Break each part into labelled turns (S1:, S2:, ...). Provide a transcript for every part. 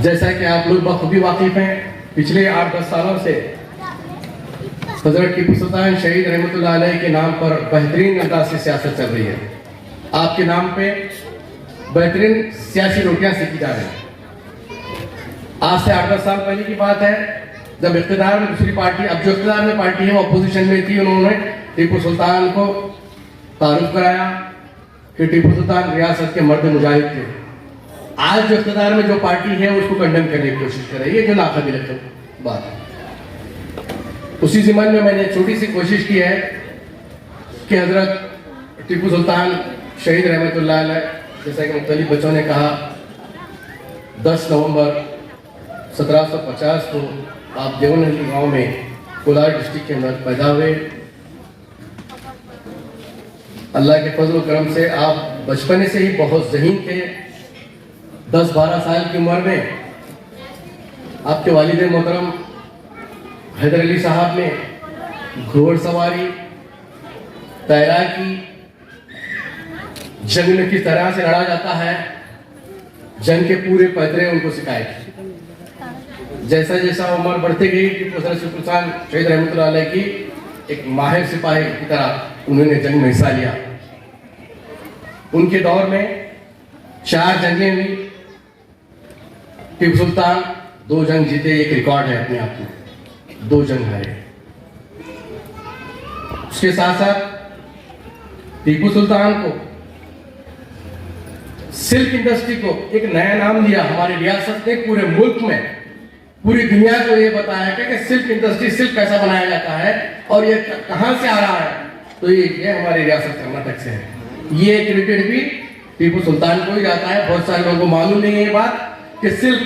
S1: जैसा कि आप लोग बखूबी वाकिफ हैं, पिछले 8-10 सालों से हजरत टीपू सुल्तान शहीद रहमतुल्लाह अलैह के नाम पर बेहतरीन अंदाज से सियासत चल रही है। आपके नाम पे बेहतरीन सियासी रोटियां सेकी जा रही हैं। आज से 8-10 साल पहले की बात है, जब इख्तिदार में दूसरी पार्टी, अब जो इख्तिदार में पार्टी है वो अपोजिशन में थी, उन्होंने टीपू सुल्तान को तारुफ कराया कि टीपू सुल्तान रियासत के मर्द मुजाहिद थे। आज जो इख्तिदार में जो पार्टी है उसको कंडेम करने की कोशिश कर रही है, जो नाकाबिल बात है। उसी ज़िम्मन में मैंने छोटी सी कोशिश की है कि हजरत टीपू सुल्तान शहीद रहमतुल्लाह अलैह, जैसा कि मुख्तलिफ बच्चों ने कहा, 10 नवंबर 1750 को आप देवनहल्ली गांव में कोलार डिस्ट्रिक्ट के अंदर पैदा हुए। अल्लाह के फजल करम से आप बचपन से ही बहुत ज़हीन थे। 10-12 साल की उम्र में आपके वालिद मोहतरम हैदर अली साहब ने घोड़सवारी, तैराकी, जंग में किस तरह से लड़ा जाता है, जंग के पूरे पैतरे उनको सिखाए। जैसा जैसा उम्र बढ़ती गई कि हजरत टीपू सुल्तान शहीद रहमतुल्लाह अलैह की एक माहिर सिपाही की तरह उन्होंने जंग में हिस्सा लिया। उनके दौर में 4 जंगें हुई। टीपू सुल्तान 2 जंग जीते, एक रिकॉर्ड है अपने आप में, 2 जंग हारे। उसके साथ साथ टीपू सुल्तान को सिल्क इंडस्ट्री को एक नया नाम दिया हमारी रियासत ने, पूरे मुल्क में, पूरी दुनिया को ये बताया कि सिल्क इंडस्ट्री, सिल्क कैसा बनाया जाता है और ये कहां से आ रहा है। तो ये हमारी रियासत कर्नाटक से है। ये क्रेडिट भी टीपू सुल्तान को ही जाता है। बहुत सारे लोगों को मालूम नहीं है ये बात कि सिल्क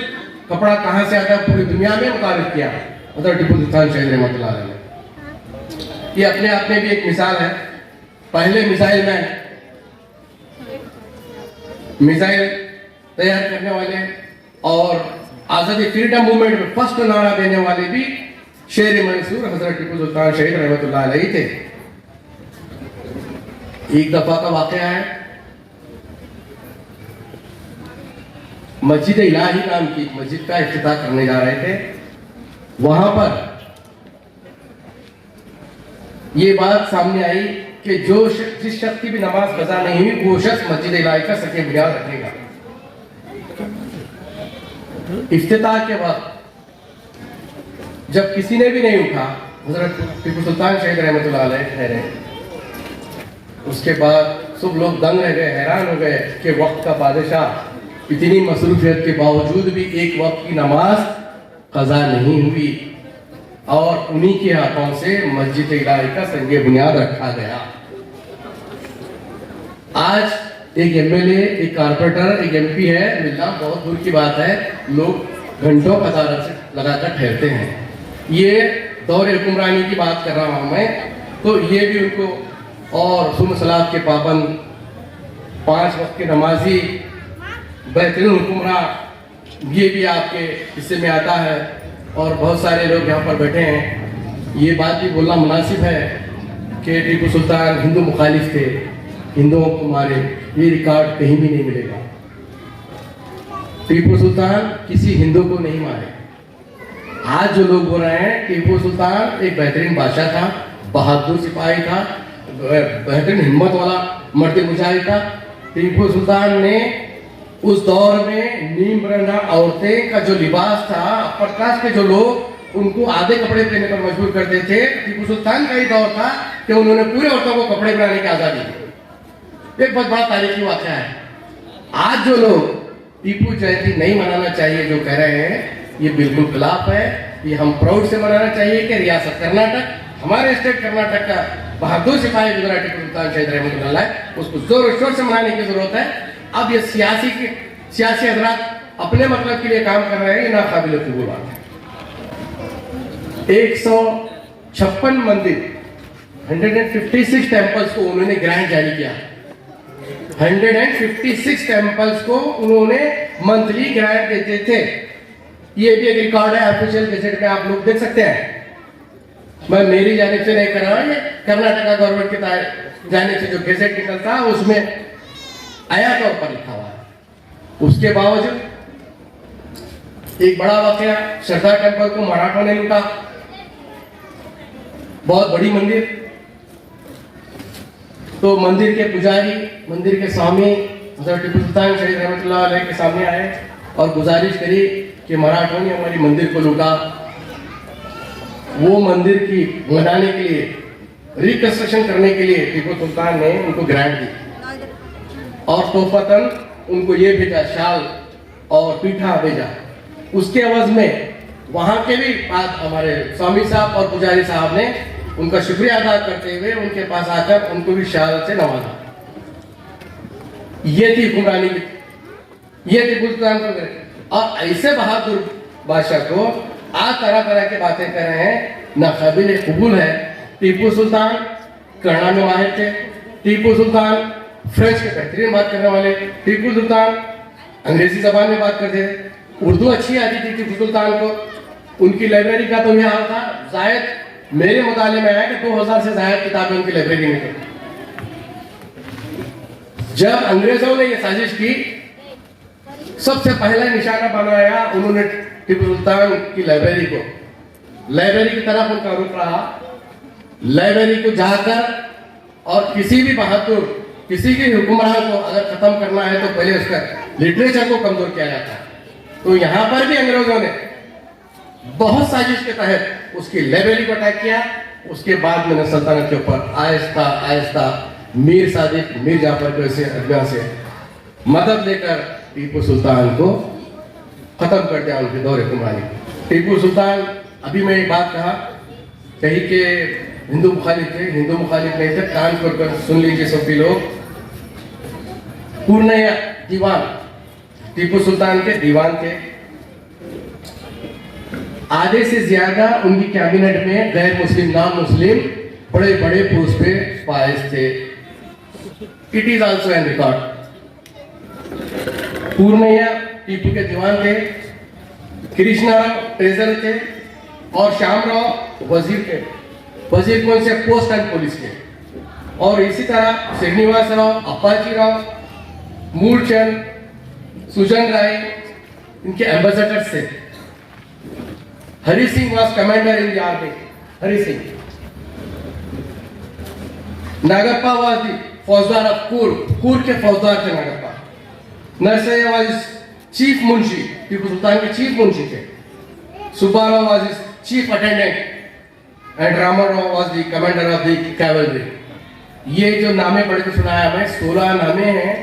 S1: कपड़ा कहां से आता है, पूरी दुनिया में मुतारिफ किया हजरत टीपू सुल्तान शहीद रहमतुल्लाह अलैह ने। ये अपने आप में भी एक मिसाल है। पहले मिसाइल मैन, मिसाइल तैयार करने वाले और आजादी फ्रीडम मूवमेंट में फर्स्ट नारा देने वाले भी शेर मंसूर हजरत टीपू सुल्तान शहीद रहमतुल्लाह अलैह थे। एक दफा का वाकया है, मस्जिद इलाही नाम की मस्जिद का इफ्तिताह करने जा रहे थे। वहां पर ये बात सामने आई कि जिस शख्स की भी नमाज कज़ा नहीं हुई वो शख्स मस्जिद इलाही का सके बुनियाद रखेगा। इफ्तिताह के वक्त जब किसी ने भी नहीं उठा, हजरत टीपू सुल्तान शहीद रहमतुल्लाह अलैह ठहरे। उसके बाद सब लोग दंग रह गए, हैरान हो गए कि वक्त का बादशाह इतनी मसरूफियत के बावजूद भी एक वक्त की नमाज कज़ा नहीं हुई और उन्हीं के हाथों से मस्जिद इलाही का संगे बुनियाद रखा गया। आज एक एमएलए, एक कारपोरेटर, एक एमपी है मिलना बहुत दूर की बात है। लोग घंटों कतार लगाकर ठहरते हैं। ये दौर हुक्मरानी की बात कर रहा हूं मैं, तो ये भी उनको, और सुन्न सलात के पाबंद, 5 वक्त के नमाजी, बेहतरीन हुक्मरान, ये भी आपके हिस्से में आता है। और बहुत सारे लोग यहाँ पर बैठे हैं। ये बात भी बोलना मुनासिब है कि टीपू सुल्तान हिंदू मुखालिफ थे, हिंदुओं को मारे, ये रिकॉर्ड कहीं भी नहीं मिलेगा। टीपू सुल्तान किसी हिंदू को नहीं मारे। आज जो लोग बोल रहे हैं, टीपू सुल्तान एक बेहतरीन बादशाह था, बहादुर सिपाही था, बेहतरीन हिम्मत वाला मर्द मुजाहिद था। टीपू सुल्तान ने उस दौर में नीम रंगा औरतें का जो लिबास था, अपर कास्ट के जो लोग, उनको आधे कपड़े पहनने पर मजबूर करते थे। टीपू सुल्तान का ही दौर था कि उन्होंने पूरे औरतों को कपड़े बनाने की आजादी दी। एक बहुत बड़ा तारीखी वाक़या है। आज जो लोग टीपू जयंती नहीं मनाना चाहिए जो कह रहे हैं, ये बिल्कुल खिलाफ है। ये हम प्राउड से मनाना चाहिए कि रियासत कर्नाटक, हमारे स्टेट कर्नाटक का बहादुर सिपाही गुजरा टीपू सुल्तान शहीद रहमतुल्लाह अलैह, उसको जोर शोर से मनाने की जरूरत है। अब ये सियासी हजरात अपने मतलब के लिए काम कर रहे हैं, ना काबिल कबूल बात है। 156 मंदिर, 156 टेम्पल्स को उन्होंने ग्रांट जारी किया। 156 टेम्पल्स को उन्होंने मंथली ग्रांट देते थे। ये भी एक रिकॉर्ड है, ऑफिशियल गजट में आप लोग देख सकते हैं। मैं मेरी जानिब से नहीं कर रहा, ये कर्नाटका गवर्नमेंट की जानिब से जो गजट निकलता है उसमें आया तौर पर लिखा हुआ है। उसके बावजूद एक बड़ा वाकया, श्रद्धा टेम्पल को मराठा ने लूटा, बहुत बड़ी मंदिर। तो मंदिर के पुजारी, मंदिर के स्वामी हज़रत टीपू सुल्तान शहीद रहमतुल्लाह अलैह के सामने आए और गुजारिश करी कि मराठों ने हमारी मंदिर को लूटा, वो मंदिर की बनाने के लिए, रिकंस्ट्रक्शन करने के लिए टीपू सुल्तान ने उनको ग्रांट दी और तोहफतन उनको ये भेजा, शाल और पीठा भेजा। उसके एवज में वहां के भी बाद हमारे स्वामी साहब और पुजारी साहब ने उनका शुक्रिया अदा करते हुए उनके पास आकर उनको भी शाल से नवाजा। ये थी हुक्मरानी की, ये टीपू सुल्तान को। और ऐसे बहादुर बादशाह को आज तरह तरह की बातें कर रहे हैं, नाकाबिल कबूल है। टीपू सुल्तान कन्नड़ा में माहिर थे, टीपू सुल्तान फ्रेंच के बेहतरीन बात करने वाले, टीपू सुल्तान अंग्रेजी जबान में बात करते थे, उर्दू अच्छी आती थी टीपू सुल्तान को। उनकी लाइब्रेरी का तो यह हाल था, शायद मेरे मुताले में आया कि 2000 से ज्यादा किताबें उनकी लाइब्रेरी में थी। जब अंग्रेजों ने यह साजिश की, सबसे पहला निशाना बनाया उन्होंने टीपू सुल्तान की लाइब्रेरी को। लाइब्रेरी की तरफ उनका रुख रहा, लाइब्रेरी को जाकर और किसी भी बहादुर, किसी के हुक्मरान को अगर खत्म करना है तो पहले उसका लिटरेचर को कमजोर किया जाता है। तो यहां पर भी अंग्रेजों ने बहुत साजिश के तहत उसकी लाइब्रेरी को अटैक किया। उसके बाद मैंने सल्तनत के ऊपर आहिस्ता आहिस्ता मीर सादिक, मीर जाफर जैसे अजगा से मदद लेकर टीपू सुल्तान को खत्म कर दिया, उनके दौरे हुक्मरानी। टीपू सुल्तान, अभी मैं एक बात कहा, कहीं के हिंदू मुखालिफ थे, हिंदू मुखालिफ नहीं थे, कान खोल कर सुन लीजिए सभी लोग। पूर्णिया दीवान, टीपू सुल्तान के दीवान थे। आधे से ज्यादा उनकी कैबिनेट में गैर मुस्लिम, नॉन मुस्लिम बड़े बड़े पोस्ट पे स्पाइस थे। It is also an record. Purnia Tipu के दीवान थे, कृष्णा राव ट्रेजर थे और श्याम राव वजीर थे। वजीर कौन से? पोस्ट एंड पुलिस के। और इसी तरह श्रीनिवास राव, अप्पाजी राव, मूलचंद, सुजन राय इनके एम्बेसडर थे। Hari Singh was commander in the army, Hari Singh. Nagappa was the faujdar of Kur के फौजदार थे नागप्पा। नरसैया वाज चीफ मुंशी, टीपू सुल्तान के चीफ मुंशी थे। Subbarao was chief attendant and Ramarao was the commander of the cavalry. ये जो नामे पढ़ के सुनाया हमें, 16 नामे हैं।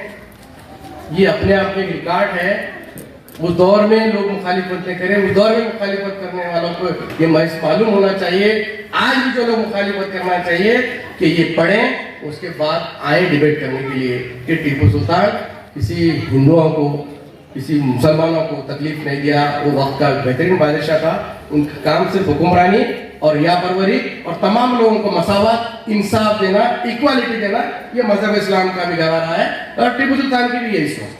S1: ये अपने आप में रिकॉर्ड है। उस दौर में लोग मुखालिफत नहीं करें, उस दौर में मुखालिफत करने वालों को ये मालूम होना चाहिए। आज भी जो लोग मुखालिफत करना चाहिए कि ये पढ़ें, उसके बाद आए डिबेट करने के लिए कि टीपू सुल्तान किसी हिंदुओं को, किसी मुसलमानों को तकलीफ नहीं दिया। वो वक्त का बेहतरीन बादशाह था। उनका काम सिर्फ हुक्मरानी और या परवरी और तमाम लोगों को मसावत, इंसाफ देना, इक्वालिटी देना, ये मजहब इस्लाम का भी गवारा है और टीपू सुल्तान की भी यही सोच।